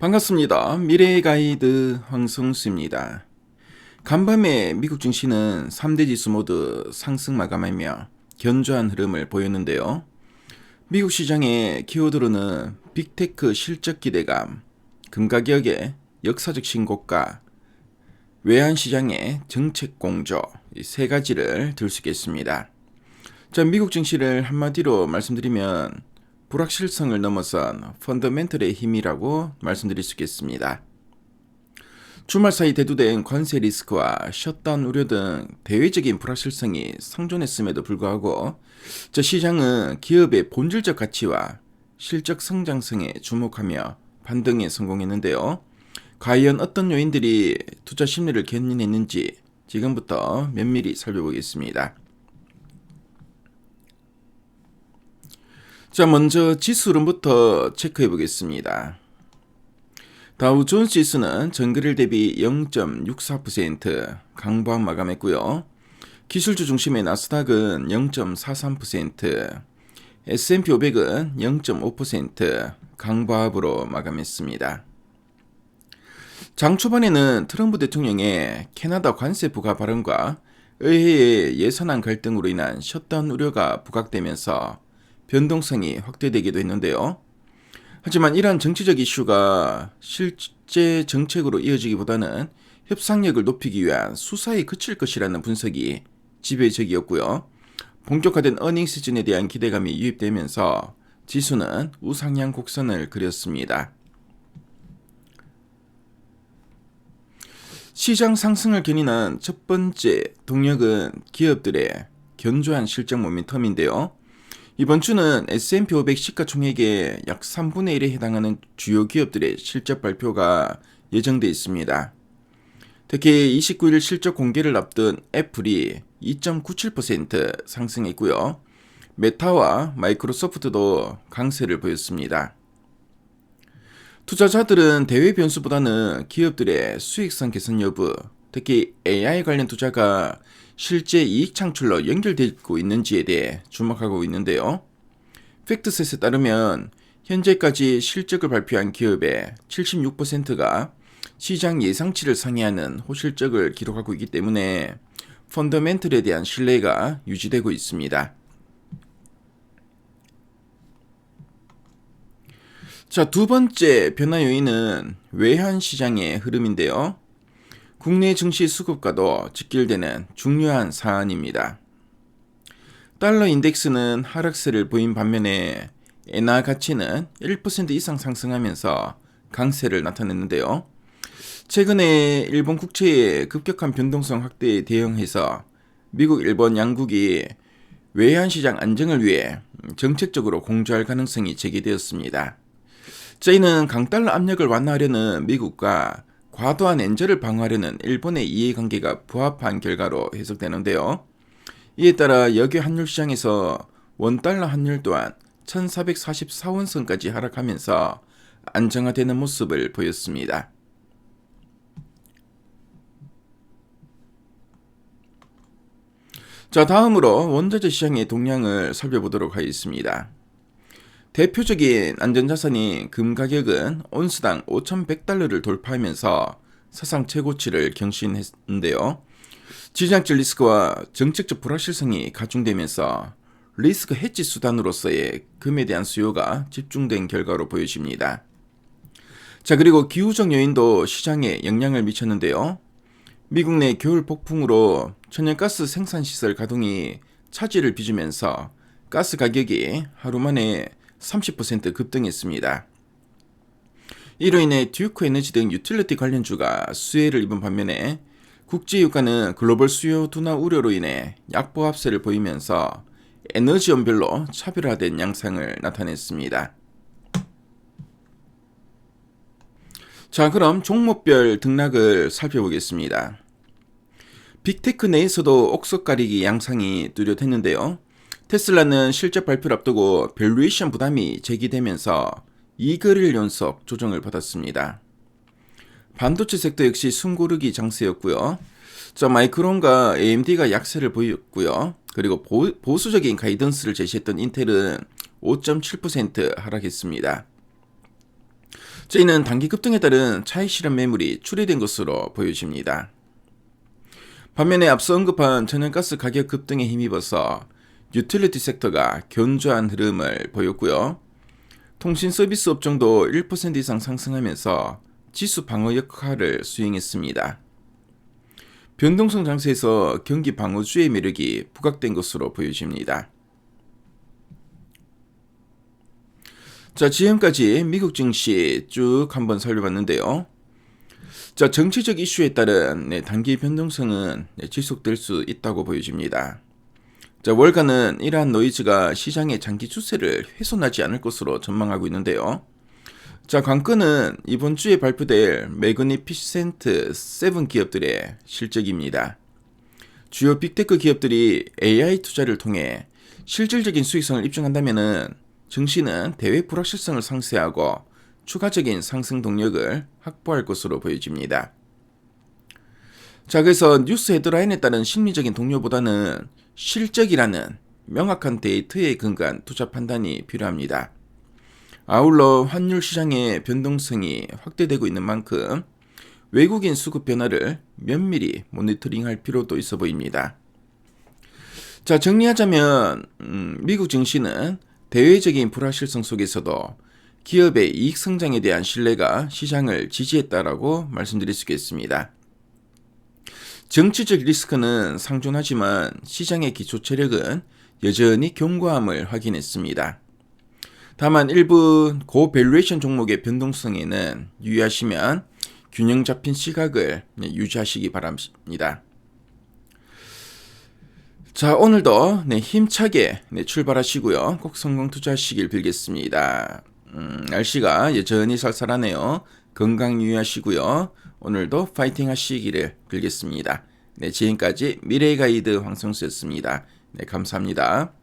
반갑습니다. 미래의 가이드 황성수입니다. 간밤에 미국 증시는 3대 지수 모두 상승 마감하며 견조한 흐름을 보였는데요. 미국 시장의 키워드로는 빅테크 실적 기대감, 금가격의 역사적 신고가, 외환시장의 정책 공조 이 세 가지를 들 수 있겠습니다. 자, 미국 증시를 한마디로 말씀드리면 불확실성을 넘어선 펀더멘털의 힘이라고 말씀드릴 수 있겠습니다. 주말 사이 대두된 관세 리스크와 셧다운 우려 등 대외적인 불확실성이 상존했음에도 불구하고 시장은 기업의 본질적 가치와 실적 성장성에 주목하며 반등에 성공했는데요. 과연 어떤 요인들이 투자 심리를 견인했는지 지금부터 면밀히 살펴보겠습니다. 자, 먼저 지수 흐름부터 체크해 보겠습니다. 다우존스 지수는 전거래일 대비 0.64% 강보합 마감했고요. 기술주 중심의 나스닥은 0.43%, S&P 500은 0.5% 강보합으로 마감했습니다. 장 초반에는 트럼프 대통령의 캐나다 관세 부과 발언과 의회의 예산안 갈등으로 인한 셧다운 우려가 부각되면서 변동성이 확대되기도 했는데요. 하지만 이러한 정치적 이슈가 실제 정책으로 이어지기보다는 협상력을 높이기 위한 수사에 그칠 것이라는 분석이 지배적이었고요. 본격화된 어닝 시즌에 대한 기대감이 유입되면서 지수는 우상향 곡선을 그렸습니다. 시장 상승을 견인한 첫 번째 동력은 기업들의 견조한 실적 모멘텀인데요. 이번 주는 S&P 500 시가총액의 약 3분의 1에 해당하는 주요 기업들의 실적 발표가 예정돼 있습니다. 특히 29일 실적 공개를 앞둔 애플이 2.97% 상승했고요. 메타와 마이크로소프트도 강세를 보였습니다. 투자자들은 대외 변수보다는 기업들의 수익성 개선 여부, 특히 AI 관련 투자가 실제 이익 창출로 연결되고 있는지에 대해 주목하고 있는데요. 팩트셋에 따르면 현재까지 실적을 발표한 기업의 76%가 시장 예상치를 상회하는 호실적을 기록하고 있기 때문에 펀더멘털에 대한 신뢰가 유지되고 있습니다. 자, 두 번째 변화 요인은 외환 시장의 흐름인데요. 국내 증시 수급과도 직결되는 중요한 사안입니다. 달러 인덱스는 하락세를 보인 반면에 엔화 가치는 1% 이상 상승하면서 강세를 나타냈는데요. 최근에 일본 국채의 급격한 변동성 확대에 대응해서 미국, 일본 양국이 외환시장 안정을 위해 정책적으로 공조할 가능성이 제기되었습니다. 이는 강달러 압력을 완화하려는 미국과 과도한 엔저를 방어하려는 일본의 이해관계가 부합한 결과로 해석되는데요. 이에 따라 역외 환율 시장에서 원달러 환율 또한 1444원선까지 하락하면서 안정화되는 모습을 보였습니다. 자, 다음으로 원자재 시장의 동향을 살펴보도록 하겠습니다. 대표적인 안전자산인 금 가격은 온스당 5,100달러를 돌파하면서 사상 최고치를 경신했는데요. 지정학적 리스크와 정책적 불확실성이 가중되면서 리스크 해지 수단으로서의 금에 대한 수요가 집중된 결과로 보여집니다. 자, 그리고 기후적 요인도 시장에 영향을 미쳤는데요. 미국 내 겨울 폭풍으로 천연가스 생산시설 가동이 차질을 빚으면서 가스 가격이 하루 만에 30% 급등했습니다. 이로 인해 듀크 에너지 등 유틸리티 관련주가 수혜를 입은 반면에 국제유가는 글로벌 수요 둔화 우려로 인해 약보합세를 보이면서 에너지원별로 차별화된 양상을 나타냈습니다. 자, 그럼 종목별 등락을 살펴보겠습니다. 빅테크 내에서도 옥석 가리기 양상이 뚜렷했는데요. 테슬라는 실적 발표를 앞두고 밸류에이션 부담이 제기되면서 2거래일 연속 조정을 받았습니다. 반도체 섹터 역시 숨고르기 장세였고요. 마이크론과 AMD가 약세를 보였고요. 그리고 보수적인 가이던스를 제시했던 인텔은 5.7% 하락했습니다. 이는 단기 급등에 따른 차익 실현 매물이 출회된 것으로 보여집니다. 반면에 앞서 언급한 천연가스 가격 급등에 힘입어서 유틸리티 섹터가 견조한 흐름을 보였고요. 통신 서비스 업종도 1% 이상 상승하면서 지수 방어 역할을 수행했습니다. 변동성 장세에서 경기 방어주의 매력이 부각된 것으로 보여집니다. 자, 지금까지 미국 증시 쭉 한번 살펴봤는데요. 자, 정치적 이슈에 따른 단기 변동성은 지속될 수 있다고 보여집니다. 자, 월가는 이러한 노이즈가 시장의 장기 추세를 훼손하지 않을 것으로 전망하고 있는데요. 자, 관건은 이번 주에 발표될 매그니피센트 7 기업들의 실적입니다. 주요 빅테크 기업들이 AI 투자를 통해 실질적인 수익성을 입증한다면 증시는 대외 불확실성을 상쇄하고 추가적인 상승 동력을 확보할 것으로 보여집니다. 자, 그래서 뉴스 헤드라인에 따른 심리적인 동료보다는 실적이라는 명확한 데이터에 근거한 투자 판단이 필요합니다. 아울러 환율 시장의 변동성이 확대되고 있는 만큼 외국인 수급 변화를 면밀히 모니터링할 필요도 있어 보입니다. 자, 정리하자면 미국 증시는 대외적인 불확실성 속에서도 기업의 이익 성장에 대한 신뢰가 시장을 지지했다라고 말씀드릴 수 있겠습니다. 정치적 리스크는 상존하지만 시장의 기초 체력은 여전히 견고함을 확인했습니다. 다만 일부 고밸류에이션 종목의 변동성에는 유의하시면 균형 잡힌 시각을 유지하시기 바랍니다. 자, 오늘도 힘차게 출발하시고요. 꼭 성공 투자하시길 빌겠습니다. 날씨가 여전히 쌀쌀하네요. 건강 유의하시고요. 오늘도 파이팅 하시기를 빌겠습니다. 지금까지 미래의 가이드 황성수였습니다. 감사합니다.